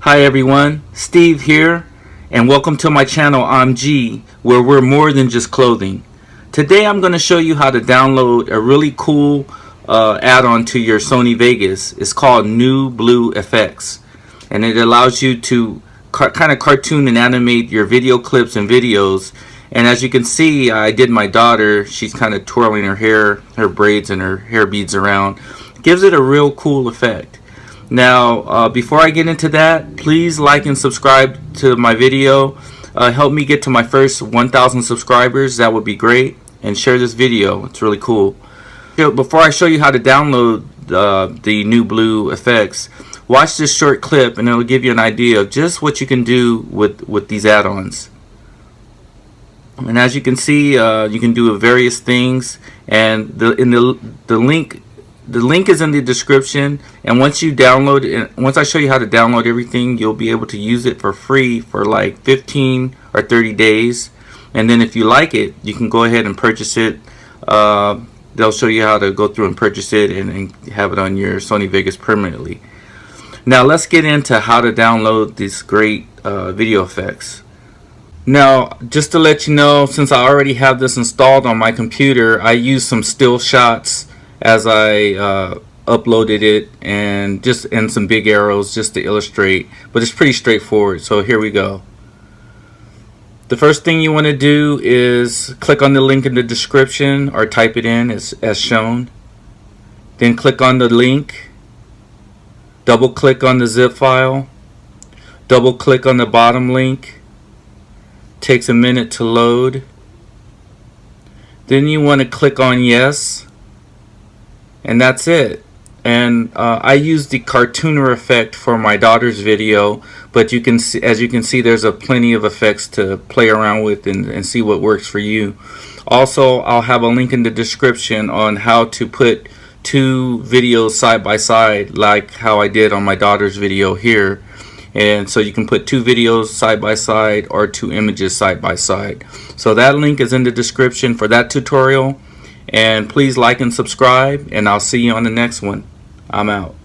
Hi everyone, Steve here, and welcome to my channel, I'm G, where we're more than just clothing. Today I'm going to show you how to download a really cool add-on to your Sony Vegas. It's called NewBlueFX, and it allows you to kind of cartoon and animate your video clips and videos. And as you can see, I did my daughter. She's kind of twirling her hair, her braids and her hair beads around. Gives it a real cool effect. Now, before I get into that, please like and subscribe to my video. Help me get to my first 1,000 subscribers. That would be great. And share this video. It's really cool. Before I show you how to download the NewBlueFX, watch this short clip and it'll give you an idea of just what you can do with these add-ons. And as you can see, you can do various things. And the link is in the description, and once you download it, once I show you how to download everything, you'll be able to use it for free for like 15 or 30 days. And then if you like it, you can go ahead and purchase it. They'll show you how to go through and purchase it and have it on your Sony Vegas permanently. Now let's get into how to download these great video effects. Now, just to let you know, since I already have this installed on my computer, I used some still shots as I uploaded it, and some big arrows just to illustrate, but it's pretty straightforward. So here we go. The first thing you want to do is click on the link in the description or type it in as shown. Then click on the link, double click on the zip file, double click on the bottom link. Takes a minute to load. Then you want to click on yes, and that's it. And I used the cartooner effect for my daughter's video, but you can see, as you can see, there's plenty of effects to play around with and see what works for you. Also, I'll have a link in the description on how to put two videos side by side, like how I did on my daughter's video here. And so you can put two videos side by side or two images side by side. So that link is in the description for that tutorial. And please like and subscribe, and I'll see you on the next one. I'm out.